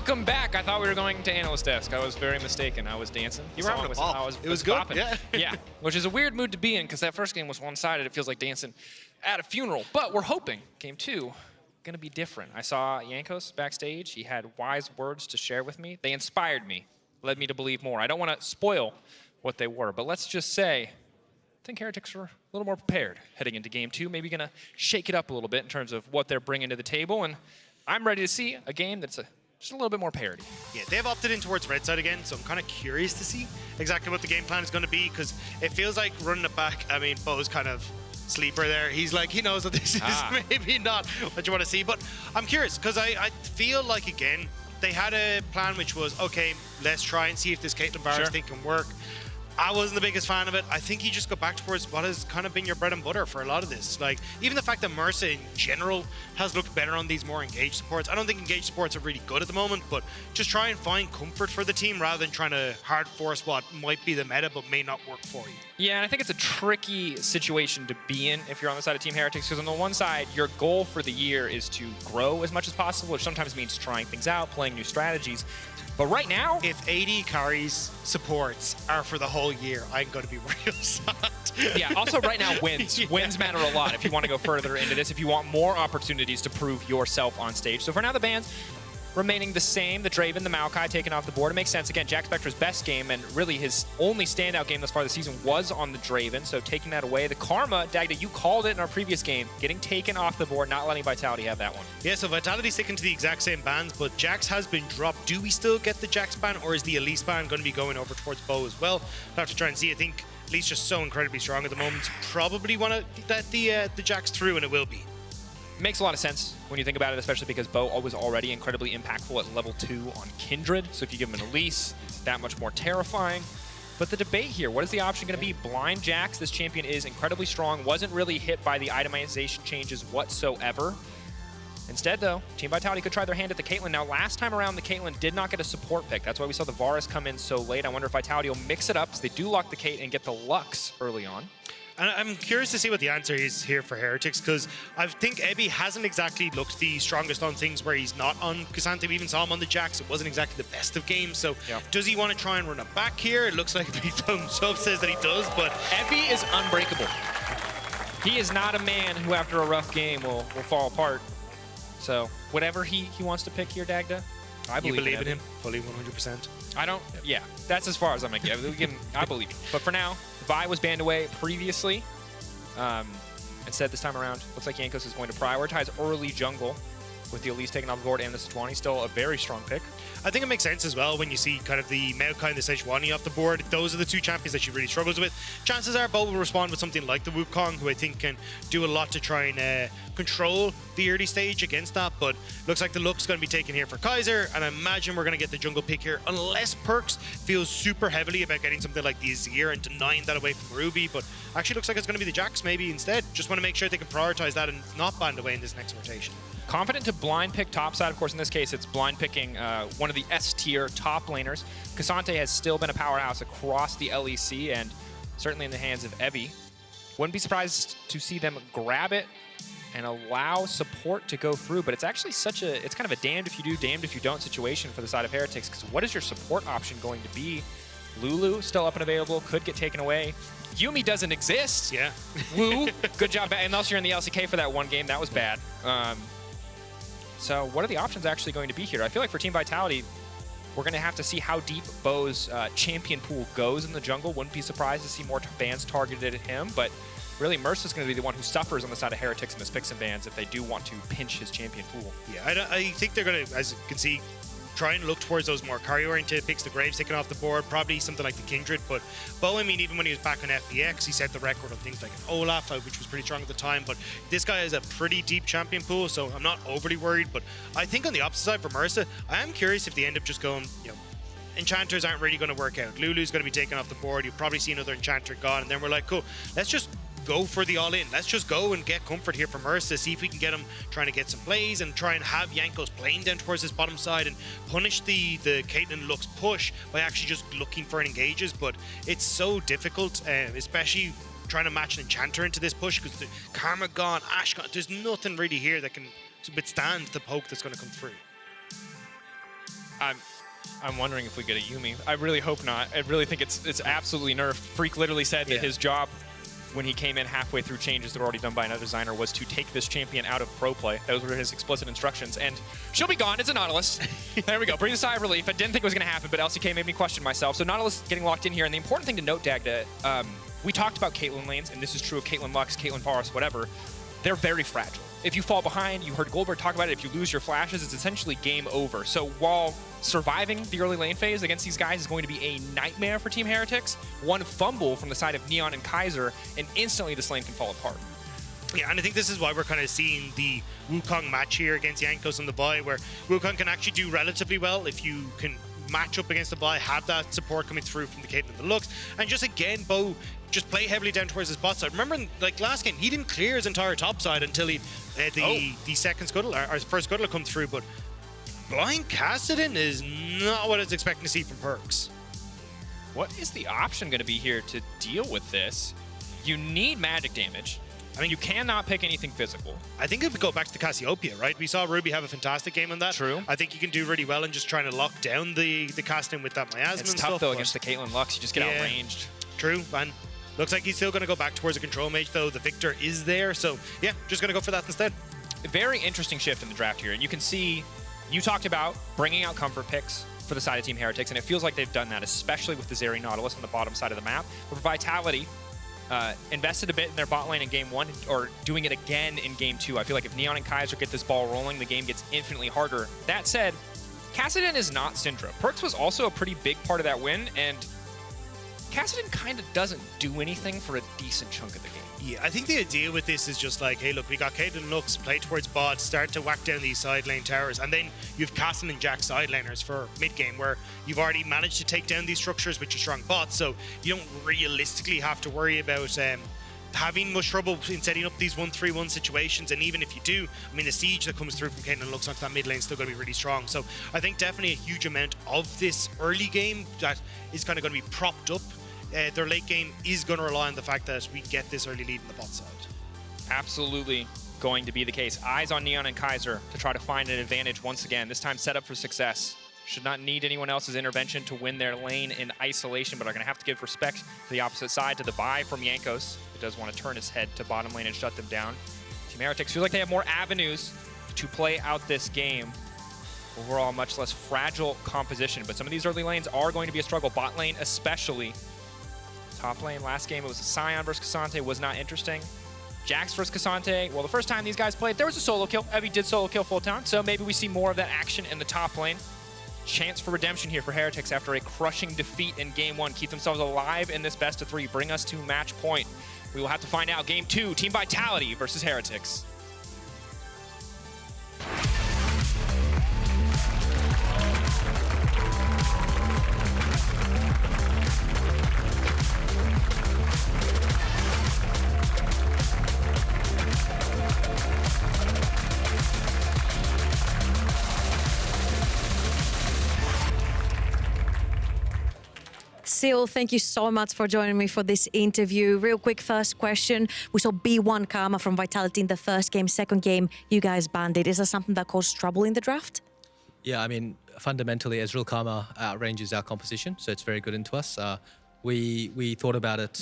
Welcome back. I thought we were going to Analyst Desk. I was very mistaken. I was dancing. You were having a ball. It was good. Bopping. Yeah. Yeah, which is a weird mood to be in because that first game was one-sided. It feels like dancing at a funeral. But we're hoping game 2 going to be different. I saw Jankos backstage. He had wise words to share with me. They inspired me, led me to believe more. I don't want to spoil what they were, but let's just say I think Heretics are a little more prepared heading into game 2. Maybe going to shake it up a little bit in terms of what they're bringing to the table. And I'm ready to see a game that's just a little bit more parity. Yeah, they've opted in towards red side again, so I'm kind of curious to see exactly what the game plan is going to be, because it feels like running it back. I mean, Bo's kind of sleeper there. He's like, he knows that this is maybe not what you want to see, but I'm curious, because I feel like, again, they had a plan which was, okay, let's try and see if this Caitlyn Varus thing can work. I wasn't the biggest fan of it. I think you just go back towards what has kind of been your bread and butter for a lot of this. Like, even the fact that Mersa in general has looked better on these more engaged supports. I don't think engaged supports are really good at the moment, but just try and find comfort for the team rather than trying to hard force what might be the meta but may not work for you. Yeah, and I think it's a tricky situation to be in if you're on the side of Team Heretics, because on the one side, your goal for the year is to grow as much as possible, which sometimes means trying things out, playing new strategies. But right now, if AD carries supports are for the whole year, I'm going to be real sad. Yeah, also right now, wins. Yeah. Wins matter a lot if you want to go further into this, if you want more opportunities to prove yourself on stage. So for now, the bans remaining the same. The Draven, the Maokai taken off the board. It makes sense. Again, Jackspektra's best game, and really his only standout game thus far this season was on the Draven, so taking that away. The Karma, Dagda, you called it in our previous game, getting taken off the board, not letting Vitality have that one. Yeah, so Vitality's sticking to the exact same bans, but Jax has been dropped. Do we still get the Jax ban, or is the Elise ban going to be going over towards Bo as well? We'll have to try and see. I think Elise just so incredibly strong at the moment. Probably want to let the Jax through, and it will be. Makes a lot of sense when you think about it, especially because Bo was already incredibly impactful at level 2 on Kindred. So if you give him an Elise, that much more terrifying. But the debate here, what is the option going to be? Blind Jax, this champion is incredibly strong, wasn't really hit by the itemization changes whatsoever. Instead, though, Team Vitality could try their hand at the Caitlyn. Now, last time around, the Caitlyn did not get a support pick. That's why we saw the Varus come in so late. I wonder if Vitality will mix it up, so they do lock the Cait and get the Lux early on. And I'm curious to see what the answer is here for Heretics, because I think Ebby hasn't exactly looked the strongest on things where he's not on Kassadin. We even saw him on the Jax. It wasn't exactly the best of games. So does he want to try and run it back here? It looks like Big Thumbs Up says that he does, but Ebby is unbreakable. He is not a man who, after a rough game, will fall apart. So whatever he wants to pick here, Dagda, I believe in him fully 100%. I don't. Yeah, that's as far as I'm gonna get. I believe you. But for now, Vi was banned away previously. Instead, this time around, looks like Jankos is going to prioritize early jungle with the Elise taken off the board and the Sejuani. Still a very strong pick. I think it makes sense as well when you see kind of the Maokai and the Sejuani off the board. Those are the two champions that she really struggles with. Chances are Bo will respond with something like the Wukong, who I think can do a lot to try and control the early stage against that. But looks like the look's going to be taken here for Kaiser, and I imagine we're going to get the jungle pick here, unless Perkz feels super heavily about getting something like the Zeri and denying that away from Ruby. But actually looks like it's going to be the Jax maybe instead. Just want to make sure they can prioritize that and not banned away in this next rotation. Confident to blind pick top side. Of course, in this case, it's blind picking one of the S-tier top laners. Kassadin has still been a powerhouse across the LEC and certainly in the hands of Evie. Wouldn't be surprised to see them grab it and allow support to go through, but it's actually it's kind of a damned if you do, damned if you don't situation for the side of Heretics, because what is your support option going to be? Lulu, still up and available, could get taken away. Yumi doesn't exist. Yeah. Woo, good job. Unless you're in the LCK for that one game, that was bad. So what are the options actually going to be here? I feel like for Team Vitality, we're going to have to see how deep Bo's champion pool goes in the jungle. Wouldn't be surprised to see more bans targeted at him, but really Mersa's going to be the one who suffers on the side of Heretics in this picks and bans if they do want to pinch his champion pool. Yeah, I think they're going to, as you can see, try and look towards those more carry-oriented picks, the Graves taken off the board, probably something like the Kindred. But Bo, I mean, even when he was back on FBX, he set the record on things like an Olaf, which was pretty strong at the time. But this guy has a pretty deep champion pool, so I'm not overly worried. But I think on the opposite side for Mersa, I am curious if they end up just going, you know, enchanters aren't really going to work out. Lulu's going to be taken off the board. You'll probably see another enchanter gone, and then we're like, cool, let's just go for the all-in. Let's just go and get comfort here from Mersa, see if we can get him trying to get some plays and try and have Jankos playing down towards his bottom side and punish the Caitlyn Lux push by actually just looking for an engages. But it's so difficult, especially trying to match an enchanter into this push, because the Karma gone, Ashe gone. There's nothing really here that can withstand the poke that's going to come through. I'm wondering if we get a Yuumi. I really hope not. I really think it's absolutely nerfed. Freak literally said that his job when he came in halfway through changes that were already done by another designer was to take this champion out of pro play. Those were his explicit instructions. And she'll be gone. It's a Nautilus. There we go. Breathe a sigh of relief. I didn't think it was going to happen, but LCK made me question myself. So Nautilus getting locked in here. And the important thing to note, Dagda, we talked about Caitlyn lanes, and this is true of Caitlyn Lux, Caitlyn Forest, whatever. They're very fragile. If you fall behind, you heard Guldborg talk about it, if you lose your flashes, it's essentially game over. So while surviving the early lane phase against these guys is going to be a nightmare for Team Heretics, one fumble from the side of Neon and Kaiser, and instantly this lane can fall apart. Yeah, and I think this is why we're kind of seeing the Wukong match here against Jankos on the buy, where Wukong can actually do relatively well if you can match up against the buy, have that support coming through from the Caitlyn and the Lux, and just again, Bo just play heavily down towards his bot side. Remember, like last game, he didn't clear his entire top side until he the second scuttle, or first scuttle come through, but blind Kassadin is not what I was expecting to see from Perkz. What is the option going to be here to deal with this? You need magic damage. I mean, you cannot pick anything physical. I think it would go back to the Cassiopeia, right? We saw Ruby have a fantastic game on that. True. I think you can do really well in just trying to lock down the casting with that miasma. It's and tough stuff, though against the Caitlyn Lux. You just get outranged. True, and looks like he's still going to go back towards a control mage, though. The Viktor is there, so yeah, just going to go for that instead. A very interesting shift in the draft here, and you can see, you talked about bringing out comfort picks for the side of Team Heretics, and it feels like they've done that, especially with the Zeri Nautilus on the bottom side of the map. But for Vitality, invested a bit in their bot lane in game 1, or doing it again in game 2. I feel like if Neon and Kaiser get this ball rolling, the game gets infinitely harder. That said, Kassadin is not Syndra. Perkz was also a pretty big part of that win, and Kassadin kind of doesn't do anything for a decent chunk of the game. Yeah, I think the idea with this is just like, hey, look, we got Caitlyn Lux, play towards bot, start to whack down these side lane towers, and then you've Kassadin and Jack side laners for mid-game, where you've already managed to take down these structures with your strong bots, so you don't realistically have to worry about having much trouble in setting up these 1-3-1 situations. And even if you do, I mean, the siege that comes through from Caitlyn Lux onto that mid lane is still going to be really strong. So I think definitely a huge amount of this early game that is kind of going to be propped up. Their late game is going to rely on the fact that we get this early lead in the bot side. Absolutely going to be the case. Eyes on Neon and Kaiser to try to find an advantage once again, this time set up for success. Should not need anyone else's intervention to win their lane in isolation, but are going to have to give respect to the opposite side, to the buy from Jankos. He does want to turn his head to bottom lane and shut them down. Team Heretics feel like they have more avenues to play out this game. Overall, much less fragile composition, but some of these early lanes are going to be a struggle. Bot lane especially. Top lane, last game it was a Sion versus Cassante, was not interesting. Jax versus Cassante, well, the first time these guys played, there was a solo kill. Evie did solo kill Photon, so maybe we see more of that action in the top lane. Chance for redemption here for Heretics after a crushing defeat in game 1. Keep themselves alive in this best of 3. Bring us to match point. We will have to find out game 2, Team Vitality versus Heretics. SeeEl, thank you so much for joining me for this interview. Real quick first question. We saw B1 Karma from Vitality in the first game. Second game, you guys banned it. Is that something that caused trouble in the draft? Yeah, I mean, fundamentally, Ezreal Karma outranges our composition, so it's very good into us. We thought about it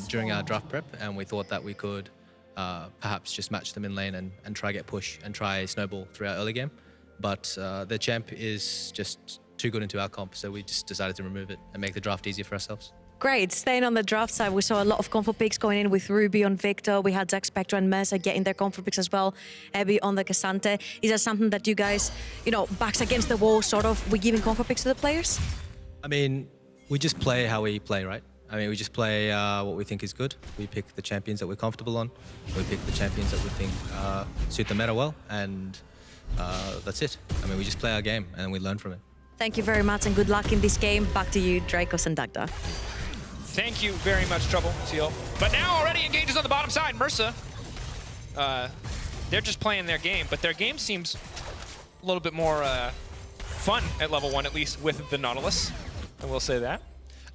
during our draft prep, and we thought that we could perhaps just match them in lane and try get push and try snowball through our early game. But the champ is just too good into our comp, so we just decided to remove it and make the draft easier for ourselves. Great. Staying on the draft side, we saw a lot of comfort picks going in with Ruby on Viktor. We had Jackspektra and Mersa getting their comfort picks as well. Abby on the Cassante. Is that something that you guys, backs against the wall, sort of, we're giving comfort picks to the players? I mean, we just play how we play, right? I mean, we just play what we think is good. We pick the champions that we're comfortable on. We pick the champions that we think suit the meta well, and that's it. I mean, we just play our game and we learn from it. Thank you very much and good luck in this game. Back to you, Drakos and Dagda. Thank you very much, Trouble, SeeEl. But now already engages on the bottom side. Mersa, they're just playing their game, but their game seems a little bit more fun at level 1, at least with the Nautilus. I will say that.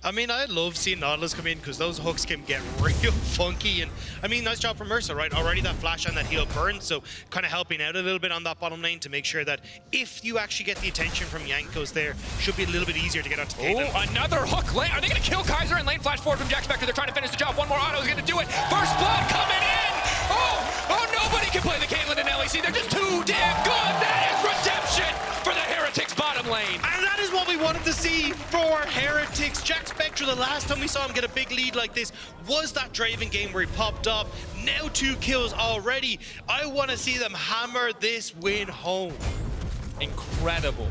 I mean, I love seeing Nautilus come in because those hooks can get real funky. And I mean, nice job from Mersa, right? Already that flash and that heal burn, so kind of helping out a little bit on that bottom lane to make sure that if you actually get the attention from Jankos there, should be a little bit easier to get onto Caitlyn. Oh, another hook lane. Are they going to kill Kaiser and lane flash forward from Jackspektra? They're trying to finish the job. One more auto is going to do it. First blood coming in. Oh, nobody can play the Caitlyn and LEC. They're just too damn good. That is redemption for the Heretics bottom lane. And that is what we wanted to see for Heretics. Jackspektra, the last time we saw him get a big lead like this was that Draven game where he popped up. Now 2 kills already. I want to see them hammer this win home. Incredible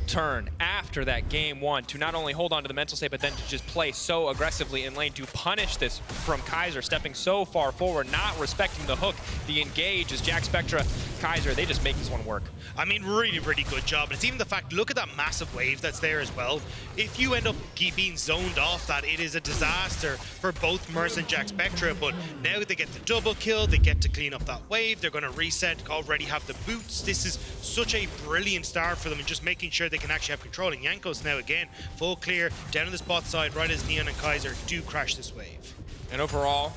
turn after that game 1 to not only hold on to the mental state, but then to just play so aggressively in lane to punish this from Kaiser, stepping so far forward, not respecting the hook. The engage is Jackspektra, Kaiser, they just make this one work. I mean, really, really good job. And it's even the fact, look at that massive wave that's there as well. If you end up being zoned off that, it is a disaster for both Mersa and Jackspektra. But now they get the double kill, they get to clean up that wave, they're going to reset, already have the boots. This is such a brilliant start for them and just making sure they can actually have control. And Jankos now again, full clear, down on the spot side, right as Neon and Kaiser do crash this wave. And overall,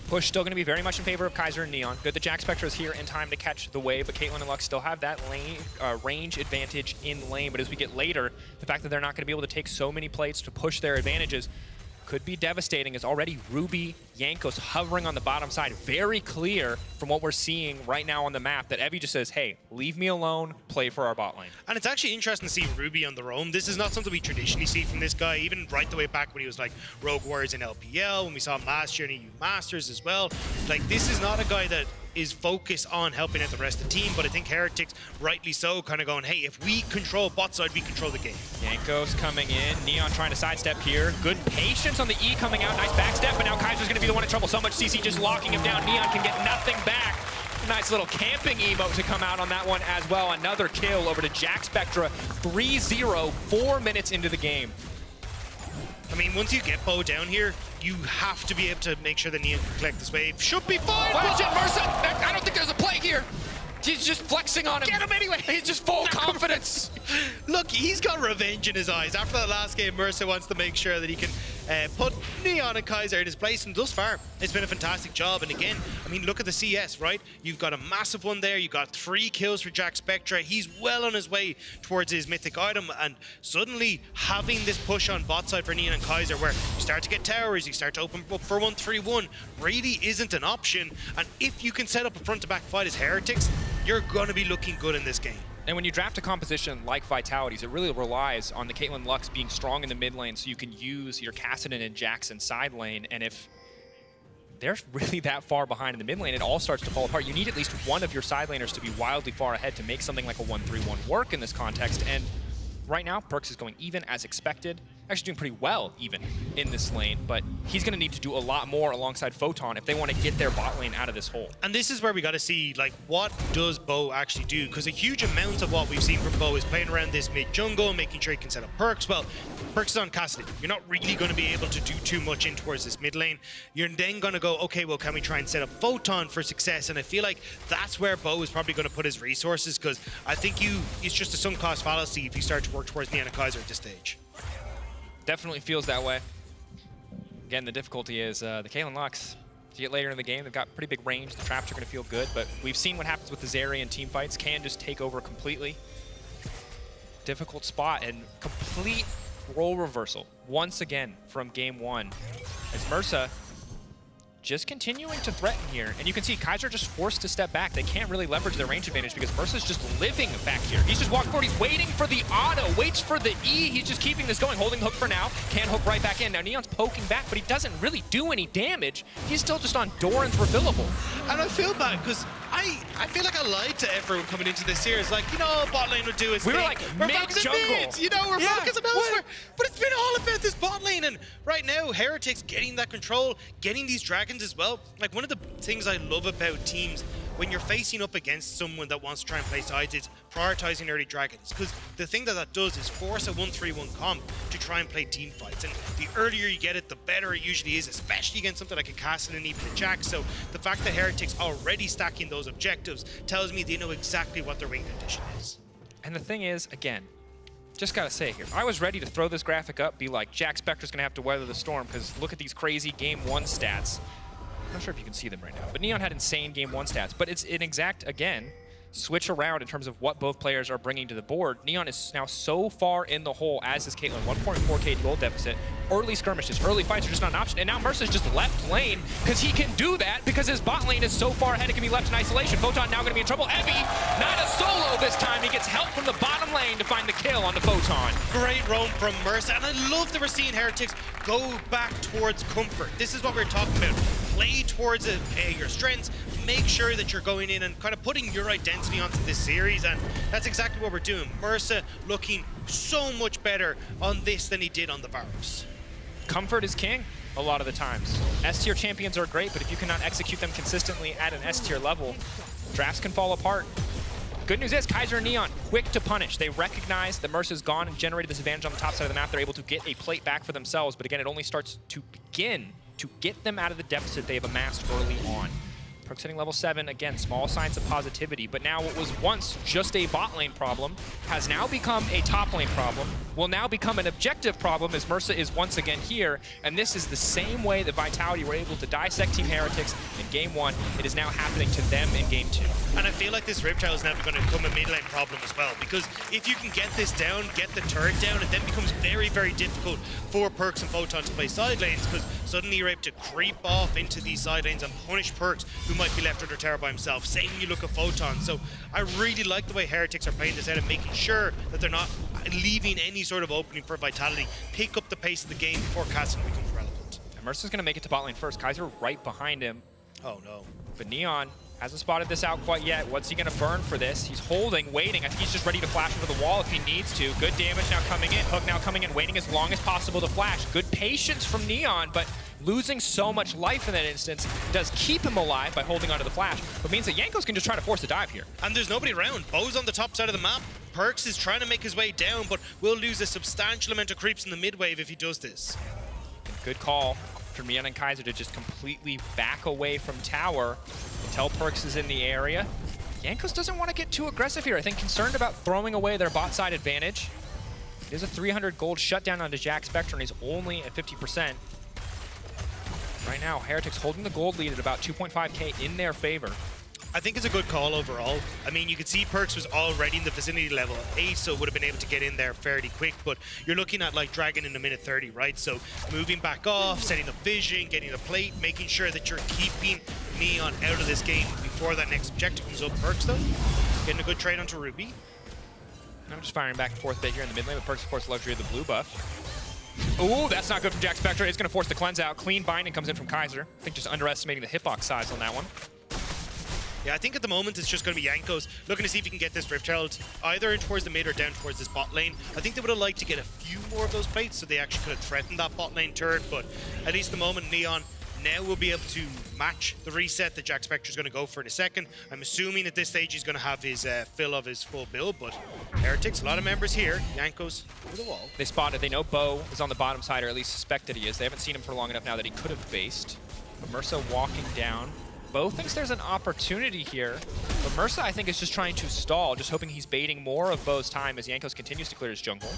push still going to be very much in favor of Kaiser and Neon. Good that Jackspektra is here in time to catch the wave, but Caitlyn and Lux still have that lane range advantage in lane. But as we get later, the fact that they're not going to be able to take so many plates to push their advantages could be devastating, as already Ruby, Jankos hovering on the bottom side. Very clear from what we're seeing right now on the map that Evie just says, hey, leave me alone, play for our bot lane. And it's actually interesting to see Ruby on the roam. This is not something we traditionally see from this guy, even right the way back when he was like Rogue Warriors in LPL, when we saw him last year in EU Masters as well. Like, this is not a guy that is focused on helping out the rest of the team, but I think Heretics, rightly so, kind of going, hey, if we control bot side, we control the game. Jankos coming in, Neon trying to sidestep here. Good patience on the E coming out, nice backstep, but now Kaiser's going to be the one in trouble. So much CC just locking him down. Neon can get nothing back. Nice little camping emote to come out on that one as well. Another kill over to Jackspektra, 3-0, 4 minutes into the game. I mean, once you get Bo down here, you have to be able to make sure that Neon can collect this wave. Should be fine. Flash it, Mersa! I don't think there's a play here. He's just flexing on him. Get him anyway. He's just full confidence. Look, he's got revenge in his eyes. After that last game, Mersa wants to make sure that he can put Neon and Kaiser in his place. And thus far, it's been a fantastic job. And again, I mean, look at the CS, right? You've got a massive one there. You've got 3 kills for Jackspektra. He's well on his way towards his mythic item. And suddenly, having this push on bot side for Neon and Kaiser, where you start to get towers, you start to open up for 1-3-1, really isn't an option. And if you can set up a front-to-back fight as Heretics, you're going to be looking good in this game. And when you draft a composition like Vitality's, it really relies on the Caitlyn Lux being strong in the mid lane so you can use your Kassadin and Jackson side lane. And if they're really that far behind in the mid lane, it all starts to fall apart. You need at least one of your side laners to be wildly far ahead to make something like a 1-3-1 work in this context. And right now, Perkz is going even as expected. Actually doing pretty well even in this lane, but he's going to need to do a lot more alongside Photon if they want to get their bot lane out of this hole. And this is where we got to see, like, what does Bo actually do? Because a huge amount of what we've seen from Bo is playing around this mid jungle, making sure he can set up Perkz. Well, Perkz is on Kassadin. You're not really going to be able to do too much in towards this mid lane. You're then going to go, okay, well, can we try and set up Photon for success? And I feel like that's where Bo is probably going to put his resources, because I think it's just a sunk cost fallacy if you start to work towards Neon and Kaiser at this stage. Definitely feels that way. Again, the difficulty is the Caitlyn Lux. As you get later in the game, they've got pretty big range. The traps are going to feel good, but we've seen what happens with the Zeri and team fights. Can just take over completely. Difficult spot and complete role reversal once again from game 1. As Mersa just continuing to threaten here. And you can see Kaiser just forced to step back. They can't really leverage their range advantage because Mersa's just living back here. He's just walking forward. He's waiting for the auto. Waits for the E. He's just keeping this going. Holding the hook for now. Can hook right back in. Now Neon's poking back, but he doesn't really do any damage. He's still just on Doran's refillable. And I feel bad because I feel like I lied to everyone coming into this series. Like, you know, bot lane would do its thing. We were like, mid-jungle. You know, we're focusing elsewhere. But it's been all about this bot lane. And right now, Heretics getting that control, getting these dragons as well. Like, one of the things I love about teams when you're facing up against someone that wants to try and play sides, it's prioritizing early dragons. Because the thing that does is force a 1-3-1 comp to try and play team fights. And the earlier you get it, the better it usually is, especially against something like a Kassadin and even a Jack. So the fact that Heretics already stacking those objectives tells me they know exactly what their wing condition is. And the thing is, again, Just gotta say here, I was ready to throw this graphic up, be like, Jackspektra's gonna have to weather the storm, because look at these crazy Game 1 stats. I'm not sure if you can see them right now, but Neon had insane Game 1 stats. But it's an exact, again, switch around in terms of what both players are bringing to the board. Neon is now so far in the hole, as is Caitlyn. 1.4k gold deficit. Early skirmishes, early fights are just not an option. And now Mersa's just left lane, because he can do that, because his bot lane is so far ahead it can be left in isolation. Photon now going to be in trouble. Heavy, not a solo this time. He gets help from the bottom lane to find the kill on the Photon. Great roam from Mersa, and I love that we're seeing Heretics go back towards comfort. This is what we're talking about. Play towards your strengths. Make sure that you're going in and kind of putting your identity onto this series, and that's exactly what we're doing. Mersa looking so much better on this than he did on the Varus. Comfort is king a lot of the times. S-tier champions are great, but if you cannot execute them consistently at an S-tier level, drafts can fall apart. Good news is Kaiser and Neon, quick to punish. They recognize that Mersa's gone and generated this advantage on the top side of the map. They're able to get a plate back for themselves, but again, it only starts to begin to get them out of the deficit they have amassed early on. Perkz hitting level 7, again, small signs of positivity, but now what was once just a bot lane problem has now become a top lane problem, will now become an objective problem as Mersa is once again here, and this is the same way that Vitality were able to dissect Team Heretics in Game 1. It is now happening to them in Game 2. And I feel like this Riptile is now going to become a mid lane problem as well, because if you can get this down, get the turret down, it then becomes very, very difficult for Perkz and Photon to play side lanes, because suddenly you're able to creep off into these side lanes and punish Perkz, who might be left under tower by himself. Same when you look at Photon. So I really like the way Heretics are playing this out and making sure that they're not leaving any sort of opening for Vitality. Pick up the pace of the game before Kassadin becomes relevant. And Mersa's going to make it to bot lane first. Kaiser right behind him. Oh no. But Neon hasn't spotted this out quite yet. What's he going to burn for this? He's holding, waiting. I think he's just ready to flash over the wall if he needs to. Good damage now coming in. Hook now coming in, waiting as long as possible to flash. Good patience from Neon, but losing so much life in that instance does keep him alive by holding onto the flash, but means that Jankos can just try to force a dive here. And there's nobody around. Bo's on the top side of the map. Perkz is trying to make his way down, but will lose a substantial amount of creeps in the mid wave if he does this. Good call from Neon and Kaiser to just completely back away from tower until Perkz is in the area. Jankos doesn't want to get too aggressive here. I think concerned about throwing away their bot side advantage. There's a 300 gold shutdown onto Jackspektra, and he's only at 50%. Right now, Heretics holding the gold lead at about 2.5k in their favor. I think it's a good call overall. I mean, you could see Perkz was already in the vicinity level 8, so would have been able to get in there fairly quick, but you're looking at like Dragon in a minute 30, right? So moving back off, setting up vision, getting the plate, making sure that you're keeping Neon out of this game before that next objective comes up. Perkz though, getting a good trade onto Ruby. I'm just firing back and forth a bit here in the mid lane, but Perkz, of course, luxury of the blue buff. Ooh, that's not good from Jackspektra. It's going to force the cleanse out. Clean binding comes in from Kaiser. I think just underestimating the hitbox size on that one. Yeah, I think at the moment it's just going to be Jankos looking to see if he can get this Riftchild either in towards the mid or down towards this bot lane. I think they would have liked to get a few more of those plates so they actually could have threatened that bot lane turret, but at least the moment Neon now will be able to match the reset that Jackspektra is going to go for in a second. I'm assuming at this stage he's going to have his fill of his full build, but Heretics, a lot of members here. Jankos over the wall. They spotted, they know Bo is on the bottom side, or at least suspect that he is. They haven't seen him for long enough now that he could have based. But Mersa walking down. Bo thinks there's an opportunity here, but Mersa, I think, is just trying to stall, just hoping he's baiting more of Bo's time as Jankos continues to clear his jungle.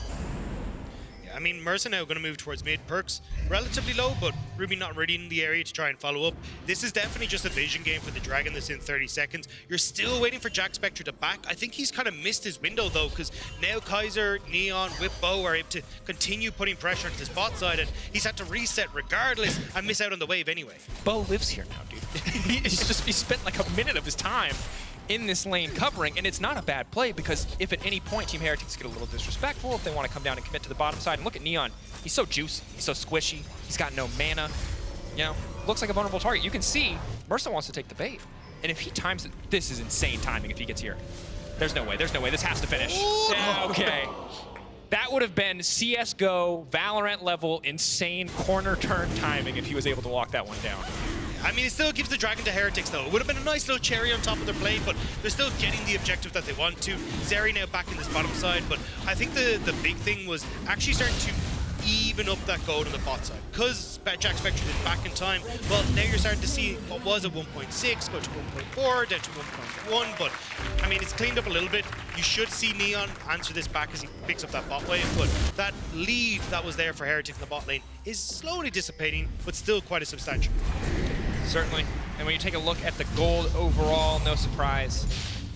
I mean, Mersa now going to move towards mid. Perkz relatively low, but Ruby not really in the area to try and follow up. This is definitely just a vision game for the Dragon that's in 30 seconds. You're still waiting for Jackspektra to back. I think he's kind of missed his window, though, because now Kaiser, Neon, with Bo are able to continue putting pressure onto his bot side, and he's had to reset regardless and miss out on the wave anyway. Bo lives here now, dude. he spent like a minute of his time in this lane covering, and it's not a bad play because if at any point Team Heretics get a little disrespectful, if they want to come down and commit to the bottom side, and look at Neon, he's so juicy, he's so squishy, he's got no mana, you know, looks like a vulnerable target. You can see Mersa wants to take the bait, and if he times it, this is insane timing if he gets here. There's no way, this has to finish. Yeah, okay. That would have been CSGO, Valorant level, insane corner turn timing if he was able to lock that one down. I mean, it still gives the Dragon to Heretics, though. It would have been a nice little cherry on top of their plate, but they're still getting the objective that they want to. Zeri now back in this bottom side, but I think the big thing was actually starting to even up that gold on the bot side. Because Jackspektra did back in time, well, now you're starting to see what was a 1.6 go to 1.4, down to 1.1, but I mean, it's cleaned up a little bit. You should see Neon answer this back as he picks up that bot wave, but that lead that was there for Heretics in the bot lane is slowly dissipating, but still quite a substantial. Certainly. And when you take a look at the gold overall, no surprise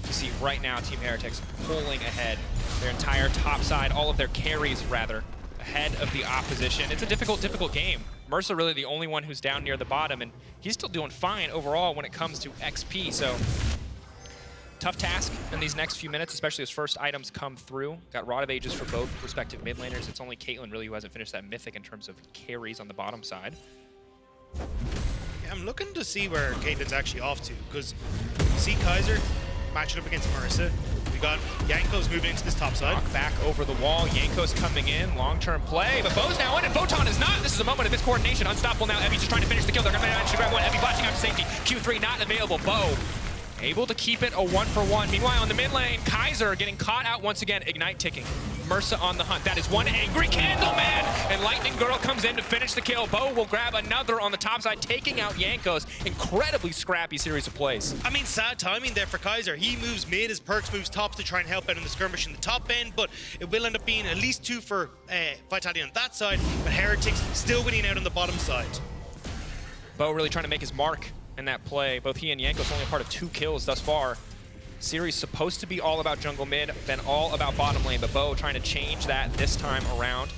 to see right now Team Heretics pulling ahead. Their entire top side, all of their carries rather, ahead of the opposition. It's a difficult game. Mersa really the only one who's down near the bottom, and he's still doing fine overall when it comes to XP, so tough task in these next few minutes, especially as first items come through. Got Rod of Ages for both respective mid laners. It's only Caitlyn really who hasn't finished that mythic in terms of carries on the bottom side. Yeah, I'm looking to see where Caitlyn's actually off to, because you see Kaiser matching up against Mersa. We got Jankos moving into this top side. Knock back over the wall. Jankos coming in. Long-term play. But Bo's now in and Photon is not. This is a moment of miscoordination. Unstoppable now. Evie's just trying to finish the kill. They're going to manage to grab one. Evie flashing out to safety. Q3 not available. Bo able to keep it a 1-for-1. Meanwhile, on the mid lane, Kaiser getting caught out once again. Ignite ticking. Mersa on the hunt. That is one angry candle, man. And Lightning Girl comes in to finish the kill. Bo will grab another on the top side, taking out Jankos. Incredibly scrappy series of plays. I mean, sad timing there for Kaiser. He moves mid as Perkz moves top to try and help out in the skirmish in the top end, but it will end up being at least 2 for Vitality on that side, but Heretics still winning out on the bottom side. Bo really trying to make his mark in that play. Both he and Jankos only a part of 2 kills thus far. Series supposed to be all about jungle mid, then all about bottom lane, but Bo trying to change that this time around.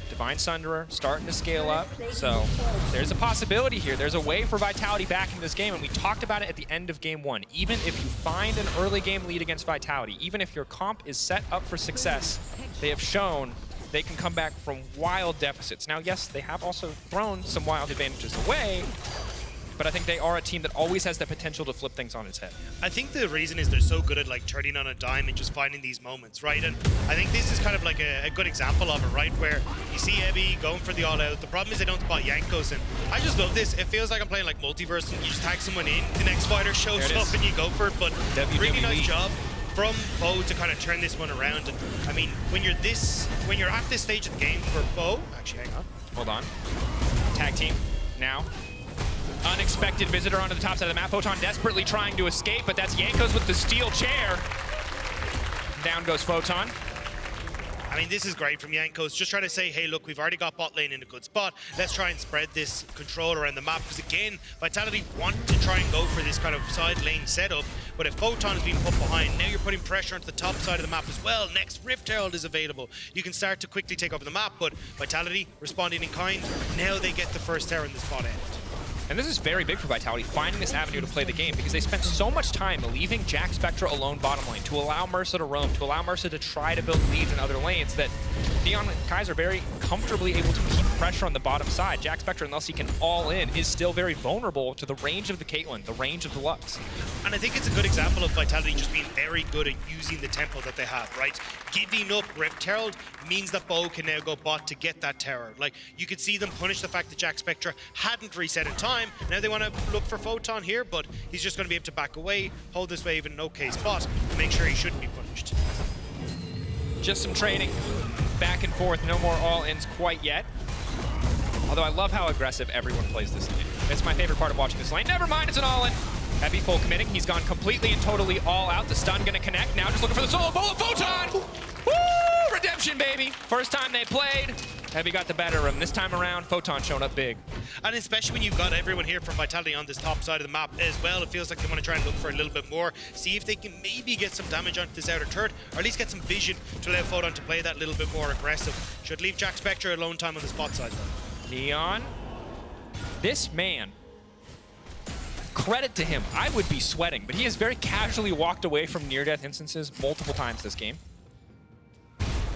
Divine Sunderer starting to scale up, so there's a possibility here. There's a way for Vitality back in this game, and we talked about it at the end of game 1. Even if you find an early game lead against Vitality, even if your comp is set up for success, they have shown they can come back from wild deficits. Now, yes, they have also thrown some wild advantages away, but I think they are a team that always has the potential to flip things on its head. I think the reason is they're so good at like turning on a dime and just finding these moments, right? And I think this is kind of like a good example of it, right? Where you see Evie going for the all-out. The problem is they don't spot Jankos, and I just love this. It feels like I'm playing like Multiverse, and you just tag someone in, the next fighter shows up and you go for it, but WWE. Really nice job from Bo to kind of turn this one around. And I mean, when you're at this stage of the game for Bo, actually, hang on. Hold on. Tag team now. Unexpected visitor onto the top side of the map. Photon desperately trying to escape, but that's Jankos with the steel chair. Down goes Photon. I mean, this is great from Jankos, just trying to say, hey, look, we've already got bot lane in a good spot. Let's try and spread this control around the map. Because again, Vitality want to try and go for this kind of side lane setup. But if Photon is being put behind, now you're putting pressure onto the top side of the map as well. Next, Rift Herald is available. You can start to quickly take over the map, but Vitality responding in kind. Now they get the first tower in the spot end. And this is very big for Vitality, finding this avenue to play the game, because they spent so much time leaving Jackspektra alone bottom lane to allow Mersa to roam, to allow Mersa to try to build leads in other lanes, that Neon and Kaiser very comfortably able to keep pressure on the bottom side. Jackspektra, unless he can all in, is still very vulnerable to the range of the Caitlyn, the range of the Lux. And I think it's a good example of Vitality just being very good at using the tempo that they have, right? Giving up Rift Herald means that Bo can now go bot to get that tower. Like, you could see them punish the fact that Jackspektra hadn't reset in time. Now they want to look for Photon here, but he's just going to be able to back away, hold this wave in an okay spot, and make sure he shouldn't be punished. Just some trading back and forth, no more all-ins quite yet. Although I love how aggressive everyone plays this lane. It's my favorite part of watching this lane. Never mind, it's an all-in. Heavy full committing. He's gone completely and totally all out. The stun gonna connect. Now just looking for the solo bullet. Photon! Woo! Redemption, baby. First time they played, Heavy got the better of him. This time around, Photon showing up big. And especially when you've got everyone here from Vitality on this top side of the map as well, it feels like they want to try and look for a little bit more. See if they can maybe get some damage onto this outer turret, or at least get some vision to allow Photon to play that little bit more aggressive. Should leave Jackspektra alone time on the spot side. Neon. This man, credit to him, I would be sweating, but he has very casually walked away from near-death instances multiple times this game.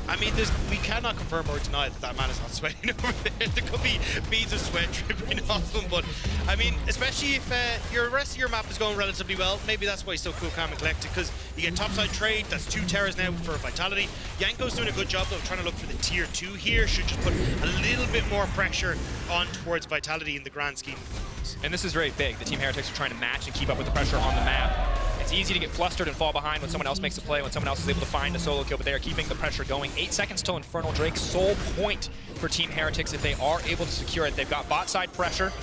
I mean, we cannot confirm or deny that man is not sweating over there. There could be beads of sweat dripping off him, but I mean, especially if your rest of your map is going relatively well, maybe that's why he's so cool, calm, and collected, because you get topside trade. That's 2 towers now for Vitality. Jankos doing a good job though, trying to look for the tier 2 here. Should just put a little bit more pressure on towards Vitality in the grand scheme of things. And this is very big. The Team Heretics are trying to match and keep up with the pressure on the map. It's It's easy to get flustered and fall behind when someone else makes a play, when someone else is able to find a solo kill, but they are keeping the pressure going. 8 seconds till Infernal Drake. Sole point for Team Heretics if they are able to secure it. They've got bot side pressure.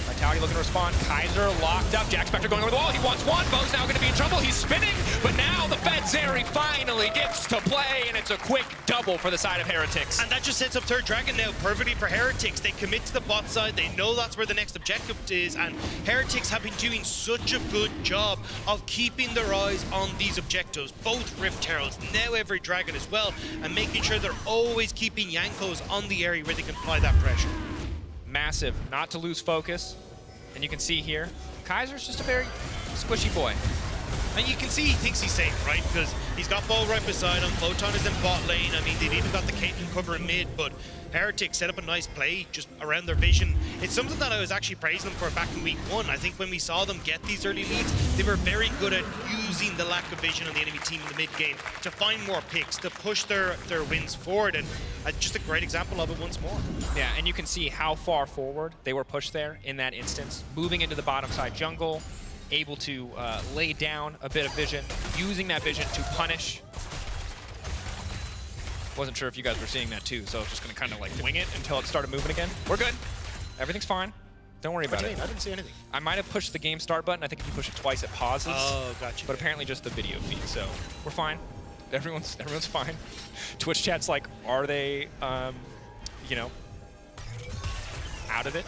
Vitality looking to respond. Kaiser locked up. Jackspektra going over the wall. He wants one. Bo's now going to be in trouble. He's spinning, but now the Fed Zeri finally gets to play, and it's a quick double for the side of Heretics. And that just sets up third dragon now perfectly for Heretics. They commit to the bot side. They know that's where the next objective is, and Heretics have been doing such a good job of keeping their eyes on these objectives, both Rift Heralds, now every dragon as well, and making sure they're always keeping Jankos on the area where they can apply that pressure. Massive, not to lose focus. And you can see here, Kaiser's just a very squishy boy. And you can see he thinks he's safe, right? Because he's got Bo right beside him. Photon is in bot lane. I mean, they've even got the Caitlyn cover in mid, but Heretics set up a nice play just around their vision. It's something that I was actually praising them for back in week 1. I think when we saw them get these early leads, they were very good at using the lack of vision on the enemy team in the mid game to find more picks, to push their wins forward. And just a great example of it once more. Yeah, and you can see how far forward they were pushed there in that instance. Moving into the bottom side jungle, able to lay down a bit of vision, using that vision to punish. Wasn't sure if you guys were seeing that too, so I was just gonna kind of like wing it until it started moving again. We're good. Everything's fine. Don't worry about it. I didn't see anything. I might have pushed the game start button. I think if you push it twice, it pauses. Oh, gotcha. But apparently just the video feed, so we're fine. Everyone's fine. Twitch chat's like, are they, you know, out of it?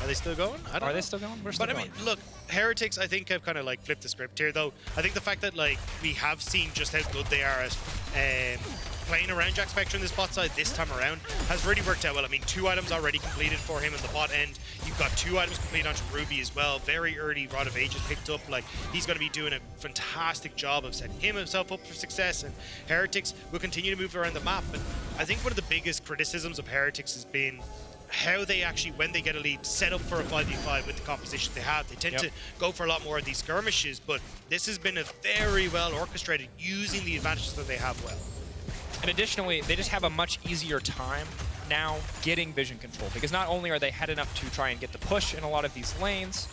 Are they still going? I don't know. Are they still going? We're still going. I mean, look, Heretics, I think, have kind of like flipped the script here, though. I think the fact that like we have seen just how good they are at playing around Jackspektra in this bot side this time around has really worked out well. I mean, 2 items already completed for him in the bot end. You've got 2 items completed onto Ruby as well. Very early Rod of Ages picked up. Like, he's going to be doing a fantastic job of setting himself up for success, and Heretics will continue to move around the map. But I think one of the biggest criticisms of Heretics has been how they actually, when they get a lead, set up for a 5v5 with the composition they have. They tend to go for a lot more of these skirmishes, but this has been a very well orchestrated, using the advantages that they have well. And additionally, they just have a much easier time now getting vision control, because not only are they heading up to try and get the push in a lot of these lanes,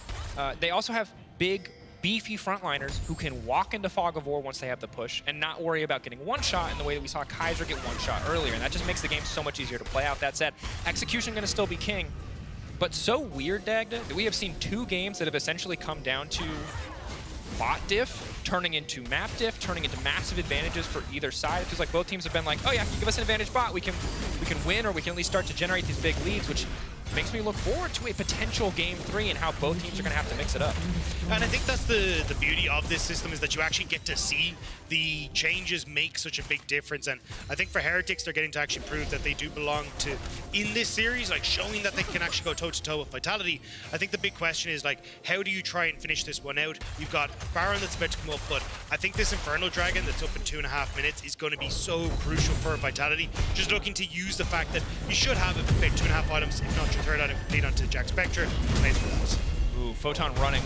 they also have big, beefy frontliners who can walk into Fog of War once they have the push and not worry about getting one shot in the way that we saw Kaiser get one shot earlier, and that just makes the game so much easier to play out. That said, execution going to still be king, but so weird, Dagda, that we have seen 2 games that have essentially come down to bot diff turning into map diff, turning into massive advantages for either side. It feels like both teams have been like, oh yeah, you give us an advantage bot, we can win, or we can at least start to generate these big leads, which makes me look forward to a potential Game 3 and how both teams are going to have to mix it up. And I think that's the beauty of this system, is that you actually get to see the changes make such a big difference. And I think for Heretics, they're getting to actually prove that they do belong to in this series, like showing that they can actually go toe-to-toe with Vitality. I think the big question is, like, how do you try and finish this one out? You've got Baron that's about to come up, but I think this Infernal Dragon that's up in 2.5 minutes is going to be so crucial for Vitality. Just looking to use the fact that you should have about 2.5 items, if not your 3rd item, complete onto Jackspektra. Plays for us. Ooh, Photon running.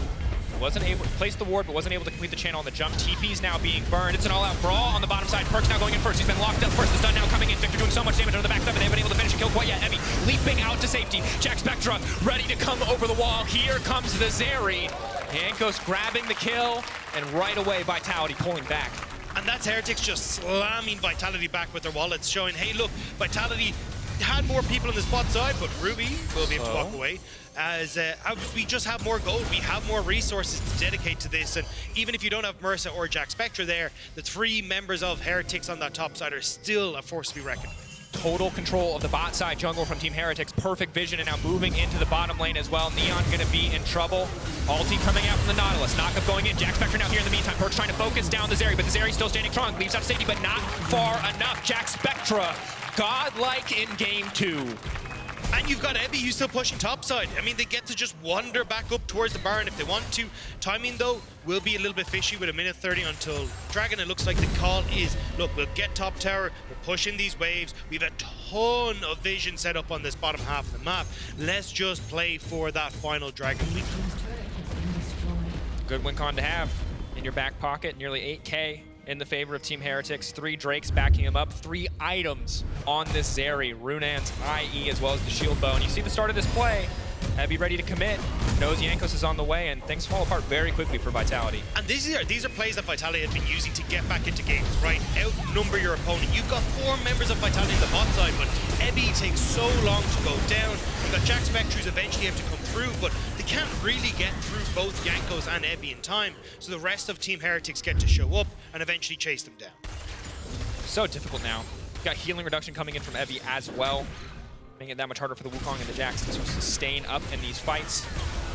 Wasn't able to place the ward, but wasn't able to complete the channel on the jump. TP's now being burned. It's an all-out brawl on the bottom side. Perkz now going in first. He's been locked up. First is done now, coming in. Viktor doing so much damage on the backside, but they haven't been able to finish a kill quite yet. Heavy leaping out to safety. Jackspektra ready to come over the wall. Here comes the Zeri. Jankos grabbing the kill, and right away Vitality pulling back. And that's Heretics just slamming Vitality back with their wallets, showing, hey, look, Vitality had more people on the spot side, but Ruby will be able to walk away. As we just have more gold, we have more resources to dedicate to this, and even if you don't have Mersa or Jackspektra there, the 3 members of Heretics on that top side are still a force to be reckoned with. Total control of the bot side jungle from Team Heretics. Perfect vision, and now moving into the bottom lane as well. Neon going to be in trouble. Ulti coming out from the Nautilus. Knockup going in. Jackspektra now here in the meantime. Perkz trying to focus down the Zeri, but the Zeri still standing strong. Leaves out safety, but not far enough. Jackspektra, godlike in Game 2. And you've got Ebby who's still pushing topside. I mean, they get to just wander back up towards the Baron if they want to. Timing, though, will be a little bit fishy with 1:30 until Dragon. It looks like the call is, look, we'll get top tower, we're pushing these waves. We have a ton of vision set up on this bottom half of the map. Let's just play for that final Dragon. Good win con to have in your back pocket. Nearly 8K in the favor of Team Heretics. 3 Drakes backing him up. 3 items on this Zeri. Runan's IE as well as the shield bow. And you see the start of this play. Heavy ready to commit, knows Jankos is on the way, and things fall apart very quickly for Vitality. And these are plays that Vitality have been using to get back into games, right? Outnumber your opponent. You've got 4 members of Vitality in the bot side, but Ebby takes so long to go down. You've got Jackspektra who's eventually have to come through, but they can't really get through both Jankos and Ebby in time, so the rest of Team Heretics get to show up and eventually chase them down. So difficult now. Got healing reduction coming in from Ebby as well, making it that much harder for the Wukong and the Jax to sustain up in these fights.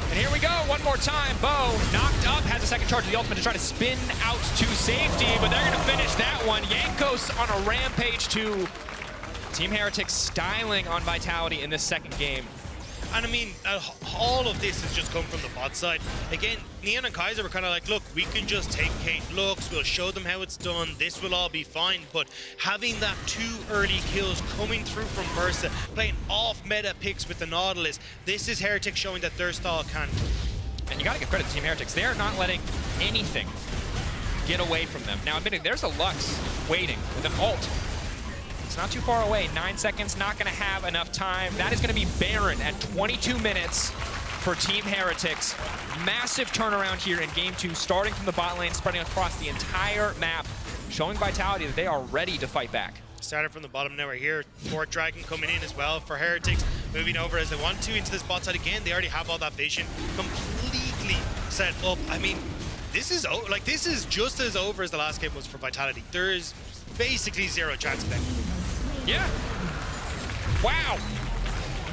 And here we go, one more time. Bo knocked up, has a second charge of the ultimate to try to spin out to safety, but they're gonna finish that one. Jankos on a rampage to Team Heretics styling on Vitality in this second game. And I mean, all of this has just come from the bot side. Again, Neon and Kaiser were kind of like, look, we can just take Kate looks, we'll show them how it's done, this will all be fine. But having that 2 early kills coming through from Mersa, playing off-meta picks with the Nautilus, this is Heretics showing that their style can. And you gotta give credit to Team Heretics. They're not letting anything get away from them. Now, admitting there's a Lux waiting with an ult. It's not too far away, 9 seconds, not gonna have enough time. That is gonna be Baron at 22 minutes for Team Heretics. Massive turnaround here in game 2, starting from the bot lane, spreading across the entire map, showing Vitality that they are ready to fight back. Started from the bottom, now we're here. Fort Dragon coming in as well for Heretics, moving over as they want to into this bot side again. They already have all that vision completely set up. I mean, this is just as over as the last game was for Vitality. There is basically 0 chance of that. Yeah. Wow.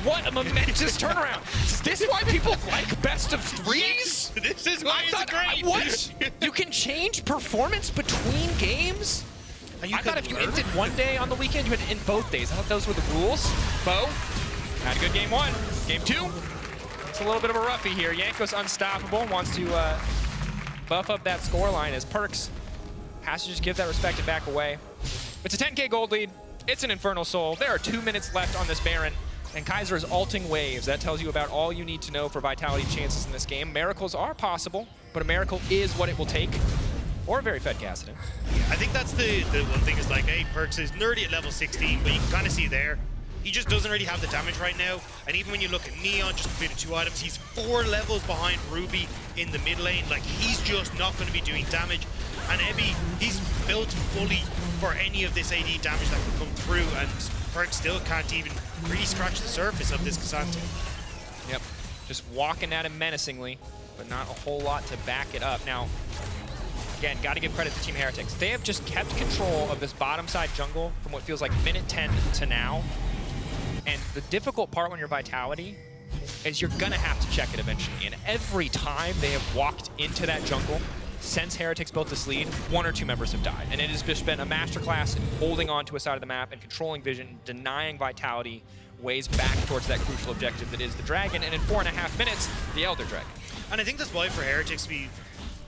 What a momentous turnaround. Is this why people like best of 3s? This is why it's great. What? You can change performance between games? I thought if you inted one day on the weekend, you had to int both days. I thought those were the rules. Bo had a good game 1. Game 2, it's a little bit of a roughie here. Jankos unstoppable, wants to buff up that scoreline as Perkz has to just give that respect and back away. It's a 10k gold lead. It's an Infernal Soul. There are 2 minutes left on this Baron, and Kaiser is ulting waves. That tells you about all you need to know for Vitality chances in this game. Miracles are possible, but a miracle is what it will take. Or a very fed Kassadin. I think that's the one thing is like, hey, Perkz is nerdy at level 16, but you can kind of see there, he just doesn't really have the damage right now. And even when you look at Neon, just completed 2 items, he's 4 levels behind Ruby in the mid lane. Like, he's just not going to be doing damage. And Ebby, he's built fully for any of this AD damage that can come through, and Perkz still can't even really scratch the surface of this Kassadin. Yep, just walking at him menacingly, but not a whole lot to back it up. Now, again, got to give credit to Team Heretics. They have just kept control of this bottom side jungle from what feels like minute 10 to now. And the difficult part when you're Vitality is you're gonna have to check it eventually. And every time they have walked into that jungle, since Heretics built this lead, 1 or 2 members have died. And it has just been a masterclass in holding on to a side of the map and controlling vision, denying Vitality ways back towards that crucial objective that is the Dragon, and in 4.5 minutes, the Elder Dragon. And I think that's why for Heretics,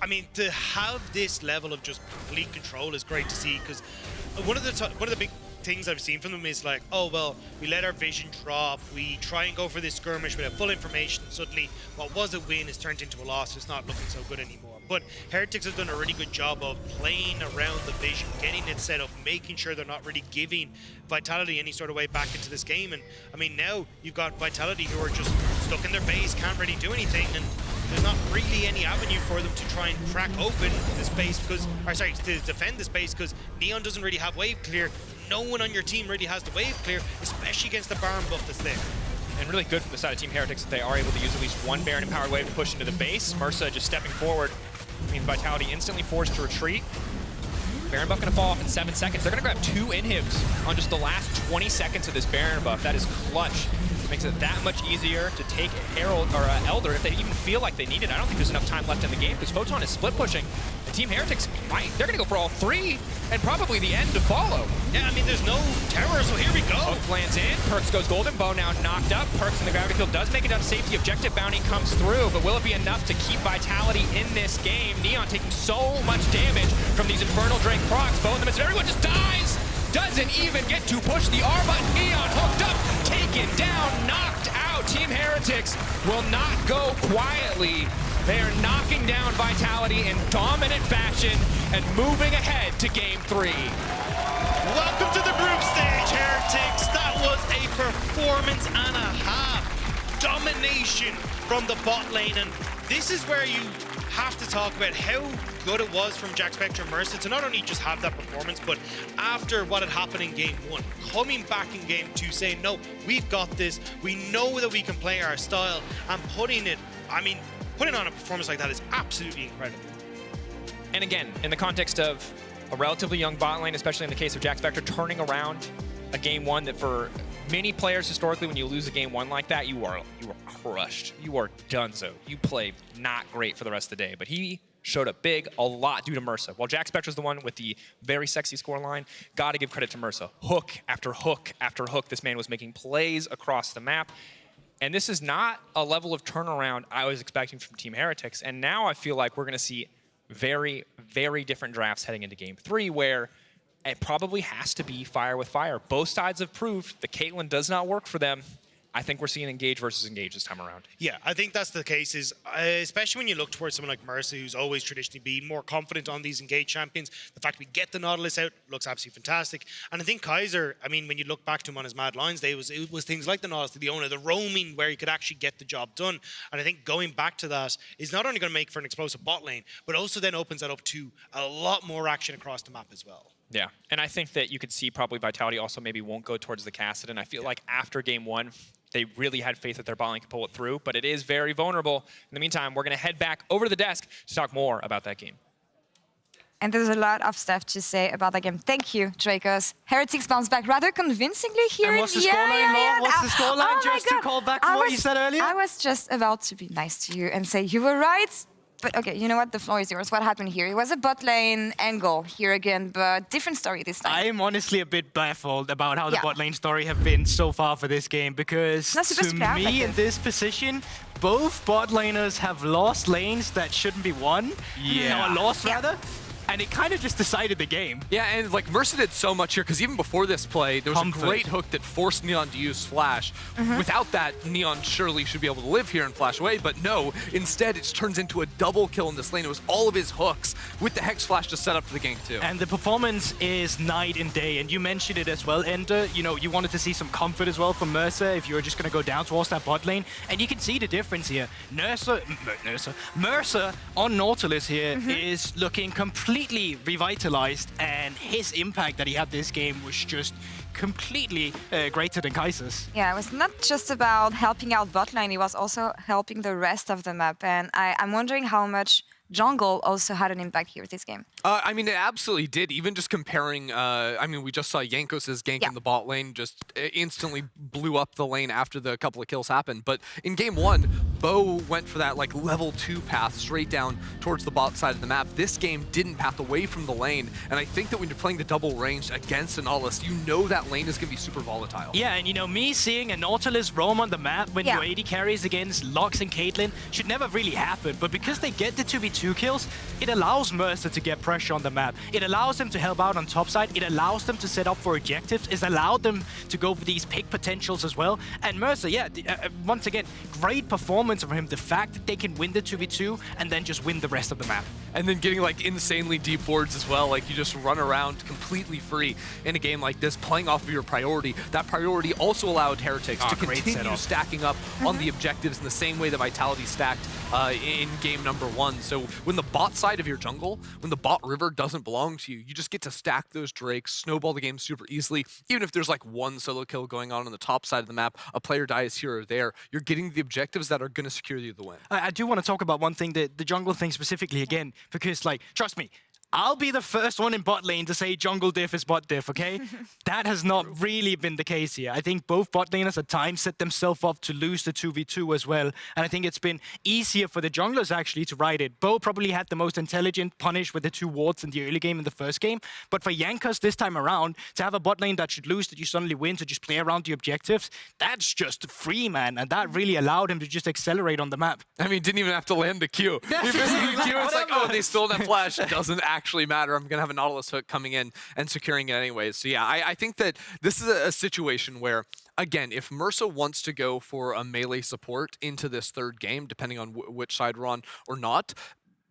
I mean, to have this level of just complete control is great to see, because one of the big things I've seen from them is like, oh, well, we let our vision drop, we try and go for this skirmish, we have full information, suddenly what was a win is turned into a loss, it's not looking so good anymore. But Heretics have done a really good job of playing around the vision, getting it set up, making sure they're not really giving Vitality any sort of way back into this game. And I mean, now you've got Vitality who are just stuck in their base, can't really do anything, and there's not really any avenue for them to try and crack open the space because, or sorry, to defend the space, because Neon doesn't really have wave clear. No one on your team really has the wave clear, especially against the Baron buff that's there. And really good from the side of Team Heretics that they are able to use at least 1 Baron empowered wave to push into the base. Mersa just stepping forward. I mean, Vitality instantly forced to retreat. Baron buff gonna fall off in 7 seconds. They're gonna grab 2 inhibs on just the last 20 seconds of this Baron buff. That is clutch. Makes it that much easier to take Herald or Elder if they even feel like they need it. I don't think there's enough time left in the game because Photon is split pushing. And Team Heretics they're gonna go for all 3 and probably the end to follow. Yeah, I mean, there's no terror, so here we go. Hook lands in, Perkz goes golden, Bo now knocked up. Perkz in the gravity field does make it down to safety. Objective bounty comes through, but will it be enough to keep Vitality in this game? Neon taking so much damage from these Infernal Drake procs. Bo in the midst of everyone just dies. Doesn't even get to push the R button. Neon hooked up, taken down, knocked out. Team Heretics will not go quietly. They are knocking down Vitality in dominant fashion and moving ahead to game 3. Welcome to the group stage, Heretics. That was a performance and a half. domination from the bot lane, and this is where you have to talk about how good it was from Jackspektra and Mersa to not only just have that performance, but after what had happened in game 1, coming back in game 2 saying, no, we've got this, we know that we can play our style, and putting on a performance like that is absolutely incredible. And again, in the context of a relatively young bot lane, especially in the case of Jackspektra, turning around a game 1 that for many players historically, when you lose a game 1 like that, you are crushed. You are donezo. You play not great for the rest of the day. But he showed up big, a lot due to Mersa. While Jackspektra's the one with the very sexy scoreline, gotta give credit to Mersa. Hook after hook after hook, this man was making plays across the map. And this is not a level of turnaround I was expecting from Team Heretics. And now I feel like we're gonna see very, very different drafts heading into game 3, where it probably has to be fire with fire. Both sides have proved the Caitlyn does not work for them. I think we're seeing engage versus engage this time around. Yeah, I think that's the case, is especially when you look towards someone like Mersa, who's always traditionally been more confident on these engage champions. The fact we get the Nautilus out looks absolutely fantastic. And I think Kaiser, I mean, when you look back to him on his Mad Lions day, it was things like the Nautilus, the owner, the roaming, where he could actually get the job done. And I think going back to that is not only going to make for an explosive bot lane, but also then opens that up to a lot more action across the map as well. Yeah, and I think that you could see probably Vitality also maybe won't go towards the Kassadin. I feel like after game 1, they really had faith that their bot lane could pull it through, but it is very vulnerable. In the meantime, we're going to head back over to the desk to talk more about that game. And there's a lot of stuff to say about that game. Thank you, Drakos. Heretics bounced back rather convincingly here. And what's the scoreline, Laure? What's the scoreline? Just to call back from what you said earlier? I was just about to be nice to you and say you were right. But okay, you know what? The floor is yours. What happened here? It was a bot lane angle here again, but different story this time. I am honestly a bit baffled about how the bot lane story have been so far for this game, because to me in this position, both bot laners have lost lanes that shouldn't be won. Or lost rather. And it kind of just decided the game. Yeah, and like Mersa did so much here, because even before this play, there was a great hook that forced Neon to use Flash. Without that, Neon surely should be able to live here and flash away, but no, instead it turns into a double kill in this lane. It was all of his hooks with the Hex Flash to set up for the gank too. And the performance is night and day, and you mentioned it as well, Ender. You know, you wanted to see some comfort as well from Mersa if you were just going to go down towards that bot lane, and you can see the difference here. Mersa on Nautilus here is looking completely revitalized, and his impact that he had this game was just completely greater than Kaiser's. Yeah, it was not just about helping out bot lane, it was also helping the rest of the map, and I'm wondering how much jungle also had an impact here this game. I mean, it absolutely did. Even just comparing, I mean, we just saw Jankos' gank in the bot lane just instantly blew up the lane after the couple of kills happened. But in game 1, Bo went for that like level 2 path straight down towards the bot side of the map. This game didn't path away from the lane. And I think that when you're playing the double range against an Analysts, you know that lane is going to be super volatile. Yeah, and you know, me seeing a Nautilus roam on the map when your AD carries against LEC and Caitlyn should never really happen. But because they get the 2v2 kills, it allows Mersa to get pressure on the map. It allows them to help out on top side. It allows them to set up for objectives. It's allowed them to go for these pick potentials as well. And Mersa, once again, great performance from him. The fact that they can win the 2v2 and then just win the rest of the map. And then getting like insanely deep wards as well. Like you just run around completely free in a game like this, playing off of your priority. That priority also allowed Heretics to continue stacking up on the objectives in the same way that Vitality stacked in game number 1. So when the bot side of your jungle, when the bot river doesn't belong to you, you just get to stack those drakes, snowball the game super easily. Even if there's like one solo kill going on the top side of the map, a player dies here or there, you're getting the objectives that are going to secure you the win. I do want to talk about one thing, the jungle thing specifically again, because like, trust me, I'll be the first one in bot lane to say jungle diff is bot diff, okay? That has not really been the case here. I think both bot laners at times set themselves up to lose the 2v2 as well. And I think it's been easier for the junglers actually to ride it. Bo probably had the most intelligent punish with the 2 wards in the early game in the first game. But for Jankos this time around, to have a bot lane that should lose, that you suddenly win, to just play around the objectives, that's just free, man. And that really allowed him to just accelerate on the map. I mean, didn't even have to land the Q. He missed the Q, it's like, oh, they stole that flash. It doesn't actually matter. I'm going to have a Nautilus hook coming in and securing it anyways. So yeah, I think that this is a situation where, again, if Mersa wants to go for a melee support into this third game, depending on which side we're on or not,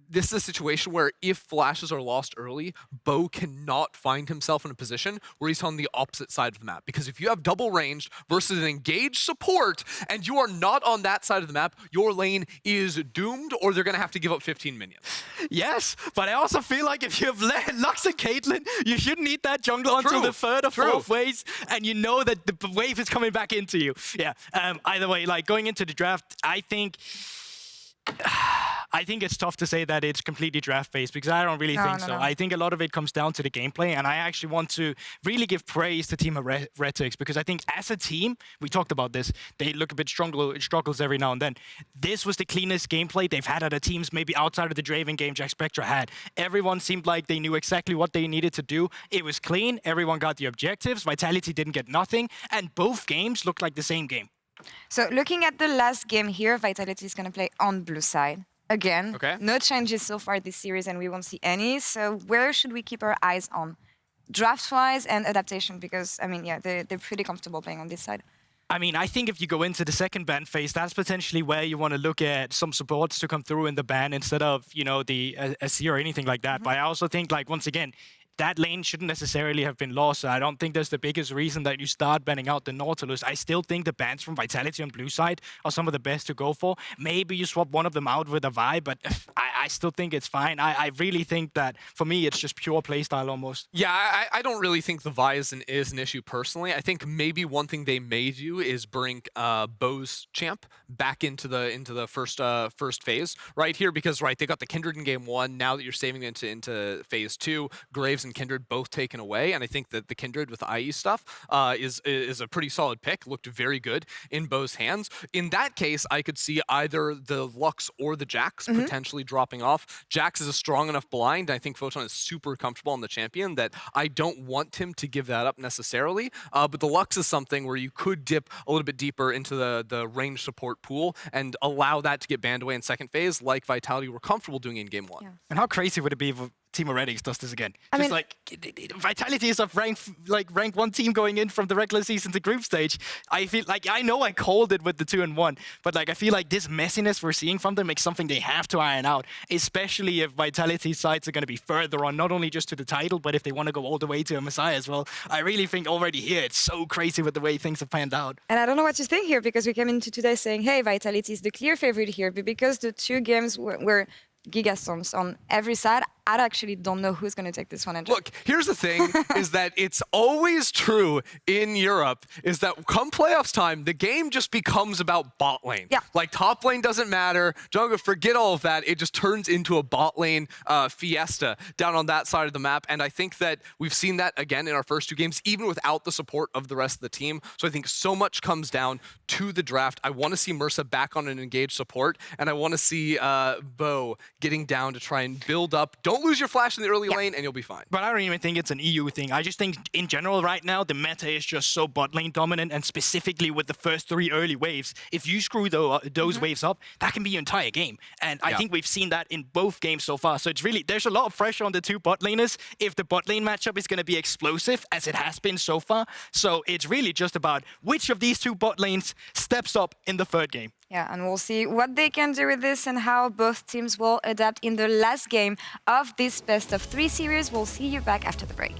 this is a situation where if flashes are lost early, Bo cannot find himself in a position where he's on the opposite side of the map. Because if you have double ranged versus an engaged support and you are not on that side of the map, your lane is doomed, or they're going to have to give up 15 minions. Yes, but I also feel like if you have Lux and Caitlyn, you shouldn't need that jungle until the third or fourth waves, and you know that the wave is coming back into you. Yeah, either way, like going into the draft, I think it's tough to say that it's completely draft-based because I don't really think so. I think a lot of it comes down to the gameplay, and I actually want to really give praise to Team Heretics because I think as a team, we talked about this, they look a bit struggles every now and then. This was the cleanest gameplay they've had other teams, maybe outside of the Draven game Jackspektra had. Everyone seemed like they knew exactly what they needed to do. It was clean, everyone got the objectives, Vitality didn't get nothing, and both games looked like the same game. So looking at the last game here, Vitality is going to play on blue side. Again, no changes so far this series, and we won't see any. So where should we keep our eyes on? Draft-wise and adaptation, because, I mean, yeah, they're pretty comfortable playing on this side. I mean, I think if you go into the second ban phase, that's potentially where you want to look at some supports to come through in the ban instead of, you know, the SC or anything like that. But I also think, like, once again, that lane shouldn't necessarily have been lost. I don't think that's the biggest reason that you start banning out the Nautilus. I still think the bans from Vitality on blue side are some of the best to go for. Maybe you swap one of them out with a Vi, but I still think it's fine. I really think that, for me, it's just pure playstyle almost. Yeah, I don't really think the Vi is an issue personally. I think maybe one thing they may do is bring Bo's champ back into the first phase right here, because they got the Kindred in game 1. Now that you're saving it into phase 2, Graves and Kindred both taken away, and I think that the Kindred with the IE stuff is a pretty solid pick. Looked very good in Bo's hands. In that case, I could see either the Lux or the Jax potentially dropping off. Jax is a strong enough blind. I think Photon is super comfortable on the champion that I don't want him to give that up necessarily. But the Lux is something where you could dip a little bit deeper into the range support pool and allow that to get banned away in second phase, like Vitality were comfortable doing in game 1. Yeah. And how crazy would it be if Team Heretics does this again? I mean, like, Vitality is a rank 1 team going in from the regular season to group stage. I feel like, I know I called it with the 2-1, but like I feel like this messiness we're seeing from them is something they have to iron out, especially if Vitality's sides are going to be further on, not only just to the title, but if they want to go all the way to a Messiah as well. I really think already here it's so crazy with the way things have panned out. And I don't know what you think here, because we came into today saying, hey, Vitality is the clear favorite here, but because the two games were gigastorms on every side, I actually don't know who's going to take this one. Look, here's the thing, is that it's always true in Europe, is that come playoffs time, the game just becomes about bot lane. Yeah. Like, top lane doesn't matter. Jungle, forget all of that. It just turns into a bot lane fiesta down on that side of the map. And I think that we've seen that again in our first 2 games, even without the support of the rest of the team. So I think so much comes down to the draft. I want to see Mersa back on an engaged support, and I want to see Bo getting down to try and build up. Don't lose your flash in the early lane and you'll be fine. But I don't even think it's an EU thing. I just think in general right now, the meta is just so bot lane dominant, and specifically with the first 3 early waves, if you screw those waves up, that can be your entire game. And I think we've seen that in both games so far. So it's really, there's a lot of pressure on the 2 bot laners if the bot lane matchup is going to be explosive, as it has been so far. So it's really just about which of these 2 bot lanes steps up in the 3rd game. Yeah, and we'll see what they can do with this and how both teams will adapt in the last game of this best of 3 series. We'll see you back after the break.